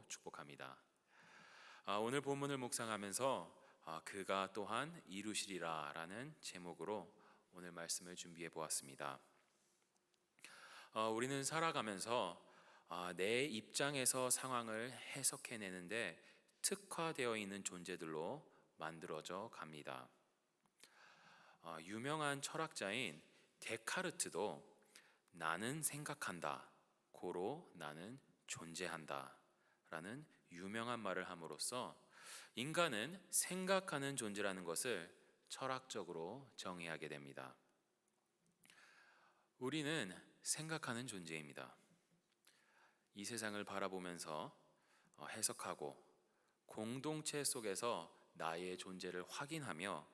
축복합니다. 오늘 본문을 묵상하면서 그가 또한 이루시리라 라는 제목으로 오늘 말씀을 준비해 보았습니다. 우리는 살아가면서 내 입장에서 상황을 해석해내는데 특화되어 있는 존재들로 만들어져 갑니다. 유명한 철학자인 데카르트도 나는 생각한다, 고로 나는 존재한다 라는 유명한 말을 함으로써 인간은 생각하는 존재라는 것을 철학적으로 정의하게 됩니다. 우리는 생각하는 존재입니다. 이 세상을 바라보면서 해석하고 공동체 속에서 나의 존재를 확인하며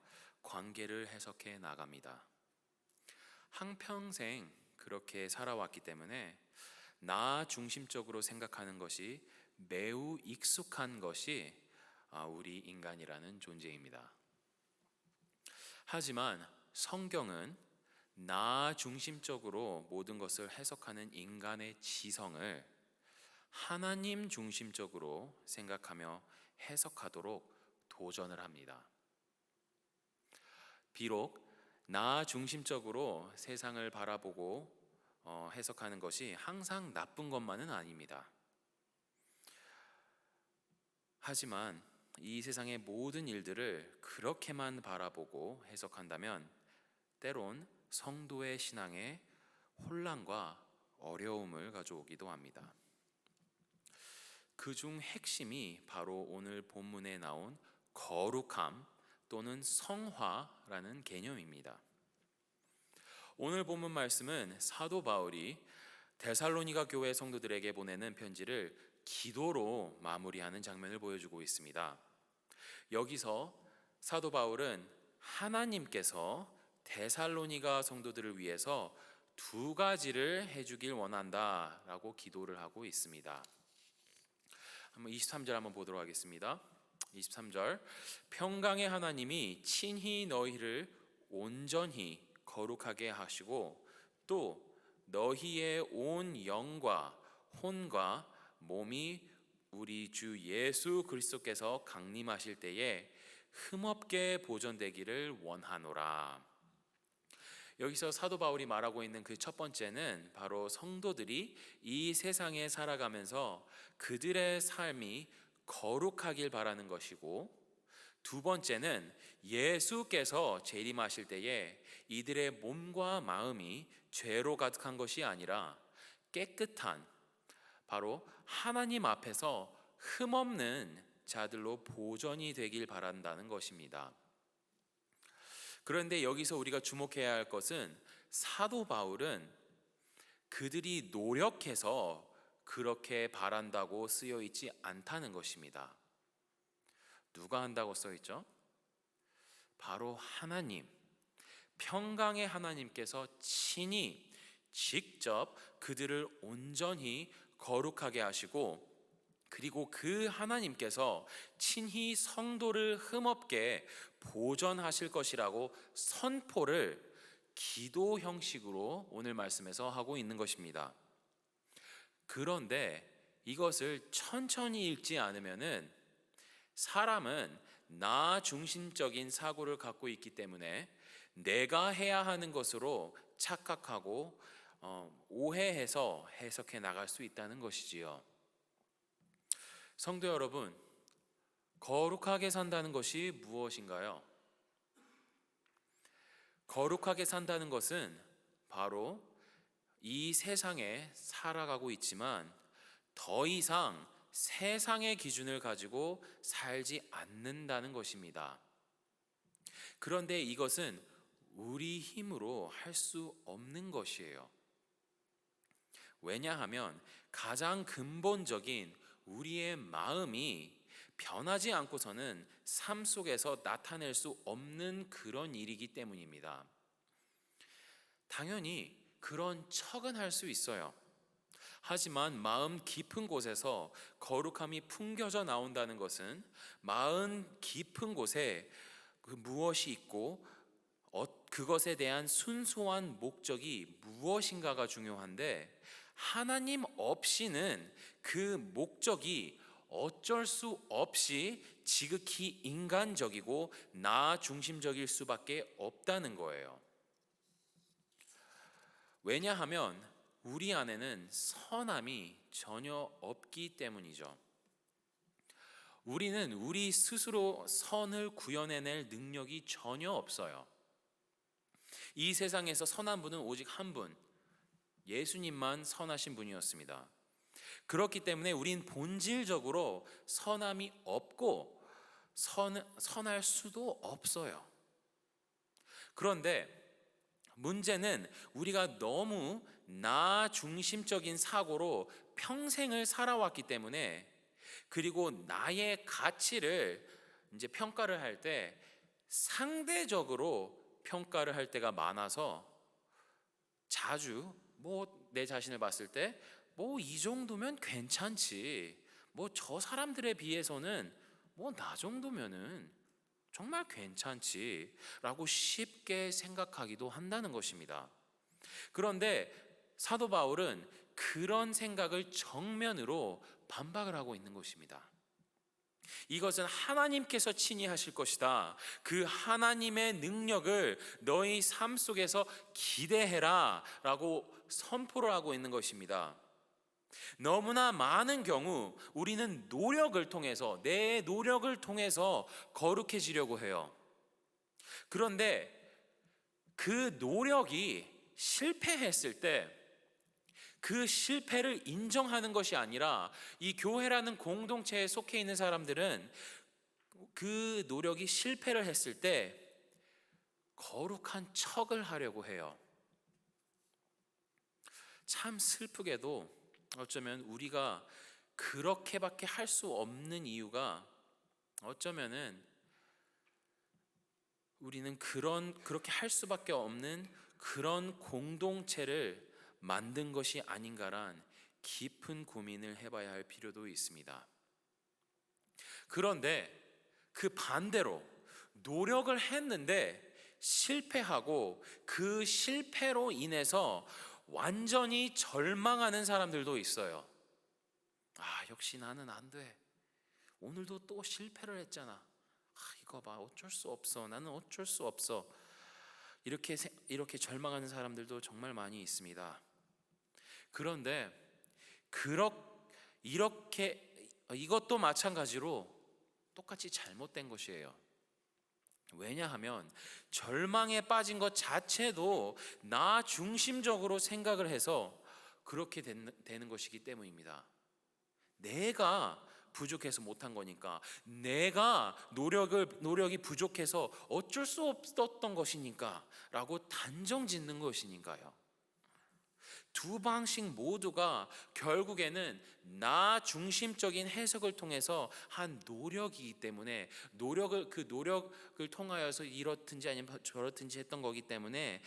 관계를 해석해 나갑니다. 한평생 그렇게 살아왔기 때문에 나 중심적으로 생각하는 것이 매우 익숙한 것이 우리 인간이라는 존재입니다. 하지만 성경은 나 중심적으로 모든 것을 해석하는 인간의 지성을 하나님 중심적으로 생각하며 해석하도록 도전을 합니다. 비록 나 중심적으로 세상을 바라보고 해석하는 것이 항상 나쁜 것만은 아닙니다. 하지만 이 세상의 모든 일들을 그렇게만 바라보고 해석한다면 때론 성도의 신앙에 혼란과 어려움을 가져오기도 합니다. 그중 핵심이 바로 오늘 본문에 나온 거룩함 또는 성화라는 개념입니다. 오늘 본문 말씀은 사도 바울이 데살로니가 교회 성도들에게 보내는 편지를 기도로 마무리하는 장면을 보여주고 있습니다. 여기서 사도 바울은 하나님께서 데살로니가 성도들을 위해서 두 가지를 해주길 원한다라고 기도를 하고 있습니다. 한번 23절 한번 보도록 하겠습니다. 23절 평강의 하나님이 친히 너희를 온전히 거룩하게 하시고 또 너희의 온 영과 혼과 몸이 우리 주 예수 그리스도께서 강림하실 때에 흠없게 보존되기를 원하노라. 여기서 사도 바울이 말하고 있는 그 첫 번째는 바로 성도들이 이 세상에 살아가면서 그들의 삶이 거룩하길 바라는 것이고, 두 번째는 예수께서 재림하실 때에 이들의 몸과 마음이 죄로 가득한 것이 아니라 깨끗한 바로 하나님 앞에서 흠없는 자들로 보존이 되길 바란다는 것입니다. 그런데 여기서 우리가 주목해야 할 것은 사도 바울은 그들이 노력해서 그렇게 바란다고 쓰여 있지 않다는 것입니다. 누가 한다고 써 있죠? 바로 하나님, 평강의 하나님께서 친히 직접 그들을 온전히 거룩하게 하시고, 그리고 그 하나님께서 친히 성도를 흠없게 보존하실 것이라고 선포를 기도 형식으로 오늘 말씀에서 하고 있는 것입니다. 그런데 이것을 천천히 읽지 않으면은 사람은 나 중심적인 사고를 갖고 있기 때문에 내가 해야 하는 것으로 착각하고 오해해서 해석해 나갈 수 있다는 것이지요. 성도 여러분, 거룩하게 산다는 것이 무엇인가요? 거룩하게 산다는 것은 바로 이 세상에 살아가고 있지만 더 이상 세상의 기준을 가지고 살지 않는다는 것입니다. 그런데 이것은 우리 힘으로 할 수 없는 것이에요. 왜냐하면 가장 근본적인 우리의 마음이 변하지 않고서는 삶 속에서 나타낼 수 없는 그런 일이기 때문입니다. 당연히 그런 척은 할 수 있어요. 하지만 마음 깊은 곳에서 거룩함이 풍겨져 나온다는 것은 마음 깊은 곳에 그 무엇이 있고 그것에 대한 순수한 목적이 무엇인가가 중요한데, 하나님 없이는 그 목적이 어쩔 수 없이 지극히 인간적이고 나 중심적일 수밖에 없다는 거예요. 왜냐하면 우리 안에는 선함이 전혀 없기 때문이죠. 우리는 우리 스스로 선을 구현해낼 능력이 전혀 없어요. 이 세상에서 선한 분은 오직 한 분, 예수님만 선하신 분이었습니다. 그렇기 때문에 우린 본질적으로 선함이 없고 선할 수도 없어요. 그런데 문제는 우리가 너무 나 중심적인 사고로 평생을 살아왔기 때문에, 그리고 나의 가치를 이제 평가를 할 때 상대적으로 평가를 할 때가 많아서 자주 내 자신을 봤을 때 이 정도면 괜찮지, 저 사람들에 비해서는 나 정도면은 정말 괜찮지 라고 쉽게 생각하기도 한다는 것입니다. 그런데 사도 바울은 그런 생각을 정면으로 반박을 하고 있는 것입니다. 이것은 하나님께서 친히 하실 것이다. 그 하나님의 능력을 너희 삶 속에서 기대해라 라고 선포를 하고 있는 것입니다. 너무나 많은 경우 우리는 노력을 통해서, 내 노력을 통해서 거룩해지려고 해요. 그런데 그 노력이 실패했을 때 그 실패를 인정하는 것이 아니라, 이 교회라는 공동체에 속해 있는 사람들은 그 노력이 실패를 했을 때 거룩한 척을 하려고 해요. 참 슬프게도 어쩌면 우리가 그렇게밖에 할 수 없는 이유가, 어쩌면은 우리는 그렇게 할 수밖에 없는 그런 공동체를 만든 것이 아닌가란 깊은 고민을 해봐야 할 필요도 있습니다. 그런데 그 반대로 노력을 했는데 실패하고 그 실패로 인해서 완전히 절망하는 사람들도 있어요. 역시 나는 안 돼. 오늘도 또 실패를 했잖아. 이거 봐, 어쩔 수 없어. 나는 어쩔 수 없어. 이렇게 절망하는 사람들도 정말 많이 있습니다. 그런데 이것도 마찬가지로 똑같이 잘못된 것이에요. 왜냐하면 절망에 빠진 것 자체도 나 중심적으로 생각을 해서 그렇게 되는 것이기 때문입니다. 내가 부족해서 못한 거니까, 내가 노력이 부족해서 어쩔 수 없었던 것이니까 라고 단정 짓는 것이니까요. 두 방식 모두가 결국에는 나 중심적인 해석을 통해서 한 노력이기 때문에, 그 노력을 통하여서 이렇든지 아니면 저렇든지 했던 거기 때문에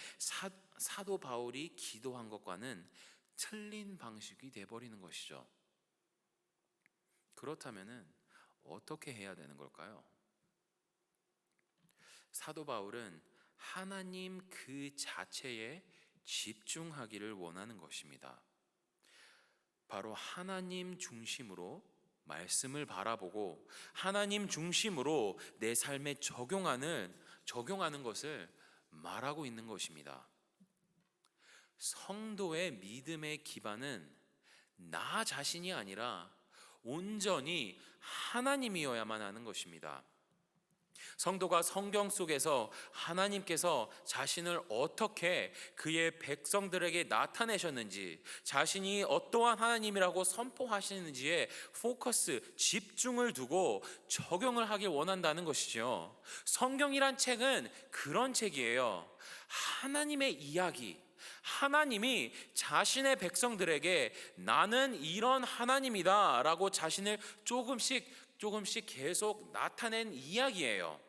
사도 바울이 기도한 것과는 틀린 방식이 돼버리는 것이죠. 그렇다면은 어떻게 해야 되는 걸까요? 사도 바울은 하나님 그 자체에 집중하기를 원하는 것입니다. 바로 하나님 중심으로 말씀을 바라보고 하나님 중심으로 내 삶에 적용하는 것을 말하고 있는 것입니다. 성도의 믿음의 기반은 나 자신이 아니라 온전히 하나님이어야만 하는 것입니다. 성도가 성경 속에서 하나님께서 자신을 어떻게 그의 백성들에게 나타내셨는지, 자신이 어떠한 하나님이라고 선포하시는지에 집중을 두고 적용을 하길 원한다는 것이죠. 성경이란 책은 그런 책이에요. 하나님의 이야기, 하나님이 자신의 백성들에게 나는 이런 하나님이다 라고 자신을 조금씩 계속 나타낸 이야기예요.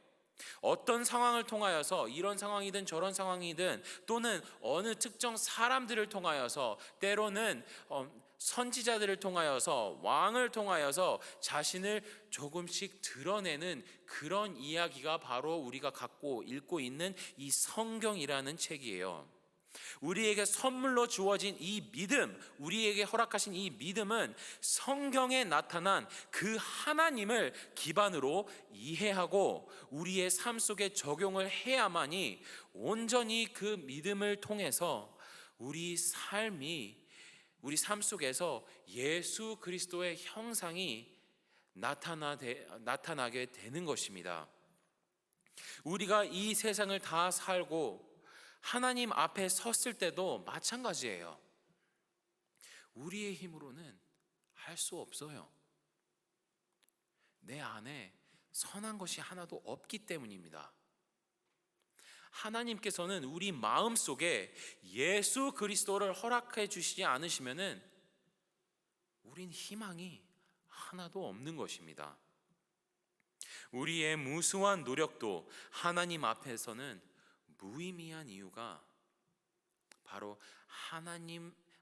어떤 상황을 통하여서, 이런 상황이든 저런 상황이든, 또는 어느 특정 사람들을 통하여서, 때로는 선지자들을 통하여서, 왕을 통하여서 자신을 조금씩 드러내는 그런 이야기가 바로 우리가 갖고 읽고 있는 이 성경이라는 책이에요. 우리에게 선물로 주어진 이 믿음, 우리에게 허락하신 이 믿음은 성경에 나타난 그 하나님을 기반으로 이해하고 우리의 삶 속에 적용을 해야만이 온전히 그 믿음을 통해서 우리 삶 속에서 예수 그리스도의 형상이 나타나게 되는 것입니다. 우리가 이 세상을 다 살고 하나님 앞에 섰을 때도 마찬가지예요. 우리의 힘으로는 할 수 없어요. 내 안에 선한 것이 하나도 없기 때문입니다. 하나님께서는 우리 마음 속에 예수 그리스도를 허락해 주시지 않으시면은 우린 희망이 하나도 없는 것입니다. 우리의 무수한 노력도 하나님 앞에서는 무의미한 이유가 바로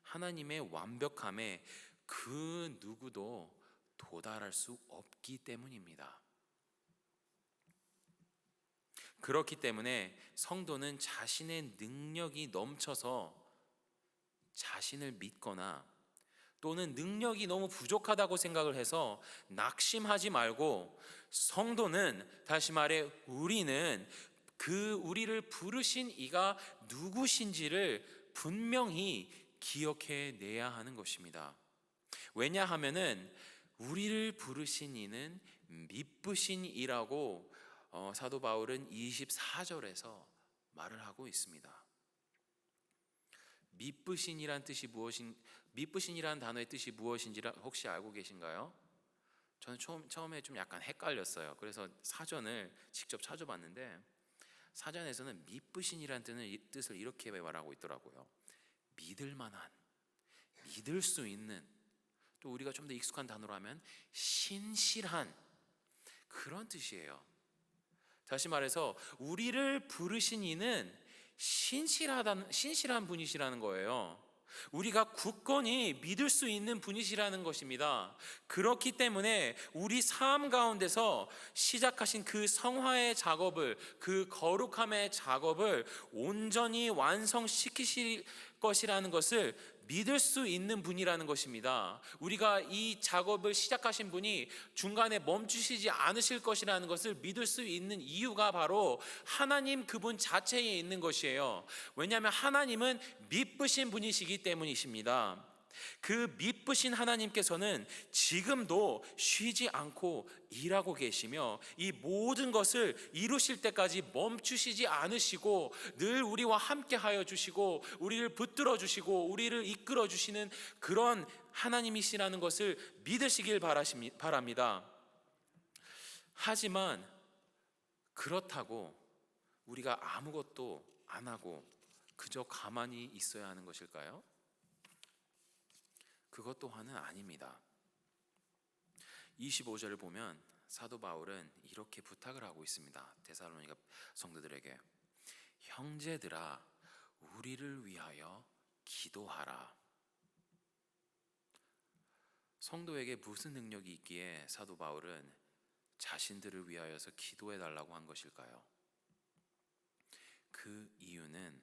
하나님의 완벽함에 그 누구도 도달할 수 없기 때문입니다. 그렇기 때문에 성도는 자신의 능력이 넘쳐서 자신을 믿거나 또는 능력이 너무 부족하다고 생각을 해서 낙심하지 말고, 성도는, 다시 말해 우리는 우리를 부르신 이가 누구신지를 분명히 기억해 내야 하는 것입니다. 왜냐하면은 우리를 부르신 이는 미쁘신 이라고 사도 바울은 24절에서 말을 하고 있습니다. 미쁘신이란 단어의 뜻이 무엇인지 혹시 알고 계신가요? 저는 처음에 좀 약간 헷갈렸어요. 그래서 사전을 직접 찾아봤는데 사전에서는 미쁘신이란 뜻을 이렇게 말하고 있더라고요. 믿을 만한, 믿을 수 있는, 또 우리가 좀 더 익숙한 단어로 하면 신실한, 그런 뜻이에요. 다시 말해서 우리를 부르신 이는 신실한 분이시라는 거예요. 우리가 굳건히 믿을 수 있는 분이시라는 것입니다. 그렇기 때문에 우리 삶 가운데서 시작하신 그 성화의 작업을, 그 거룩함의 작업을 온전히 완성시키실 것이라는 것을 믿을 수 있는 분이라는 것입니다. 우리가 이 작업을 시작하신 분이 중간에 멈추시지 않으실 것이라는 것을 믿을 수 있는 이유가 바로 하나님 그분 자체에 있는 것이에요. 왜냐하면 하나님은 미쁘신 분이시기 때문이십니다. 그 미쁘신 하나님께서는 지금도 쉬지 않고 일하고 계시며 이 모든 것을 이루실 때까지 멈추시지 않으시고 늘 우리와 함께 하여 주시고 우리를 붙들어 주시고 우리를 이끌어 주시는 그런 하나님이시라는 것을 믿으시길 바랍니다. 하지만 그렇다고 우리가 아무것도 안 하고 그저 가만히 있어야 하는 것일까요? 그것 또한은 아닙니다. 25절을 보면 사도 바울은 이렇게 부탁을 하고 있습니다. 데살로니가 성도들에게, 형제들아 우리를 위하여 기도하라. 성도에게 무슨 능력이 있기에 사도 바울은 자신들을 위하여서 기도해 달라고 한 것일까요? 그 이유는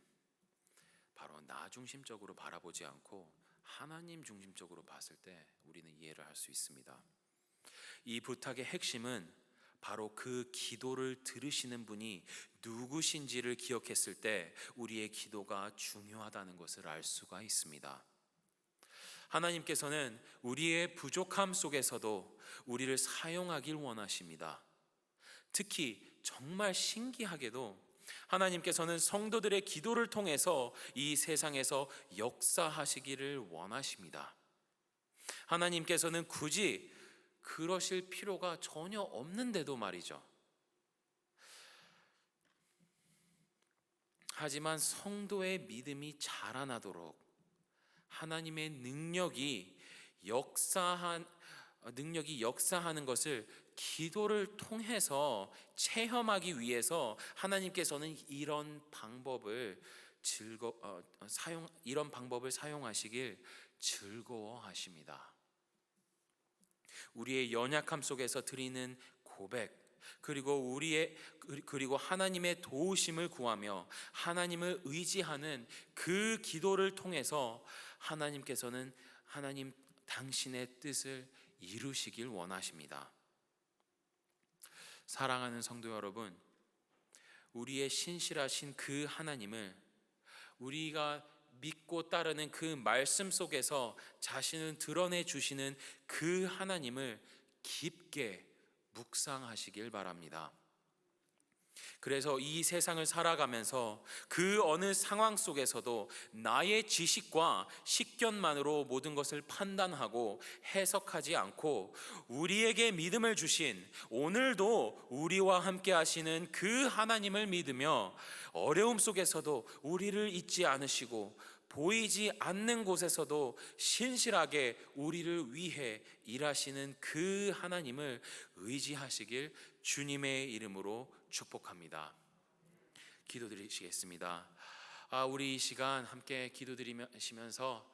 바로 나 중심적으로 바라보지 않고 하나님 중심적으로 봤을 때 우리는 이해를 할 수 있습니다. 이 부탁의 핵심은 바로 그 기도를 들으시는 분이 누구신지를 기억했을 때 우리의 기도가 중요하다는 것을 알 수가 있습니다. 하나님께서는 우리의 부족함 속에서도 우리를 사용하길 원하십니다. 특히 정말 신기하게도 하나님께서는 성도들의 기도를 통해서 이 세상에서 역사하시기를 원하십니다. 하나님께서는 굳이 그러실 필요가 전혀 없는데도 말이죠. 하지만 성도의 믿음이 자라나도록 하나님의 능력이 역사하는 것을 기도를 통해서 체험하기 위해서 하나님께서는 이런 방법을 사용하시길 즐거워하십니다. 우리의 연약함 속에서 드리는 고백, 그리고 하나님의 도우심을 구하며 하나님을 의지하는 그 기도를 통해서 하나님께서는 하나님 당신의 뜻을 이루시길 원하십니다. 사랑하는 성도 여러분, 우리의 신실하신 그 하나님을 우리가 믿고 따르는 그 말씀 속에서 자신을 드러내 주시는 그 하나님을 깊게 묵상하시길 바랍니다. 그래서 이 세상을 살아가면서 그 어느 상황 속에서도 나의 지식과 식견만으로 모든 것을 판단하고 해석하지 않고 우리에게 믿음을 주신, 오늘도 우리와 함께 하시는 그 하나님을 믿으며 어려움 속에서도 우리를 잊지 않으시고 보이지 않는 곳에서도 신실하게 우리를 위해 일하시는 그 하나님을 의지하시길 주님의 이름으로 축복합니다. 기도드리시겠습니다. 우리 이 시간 함께 기도드리시면서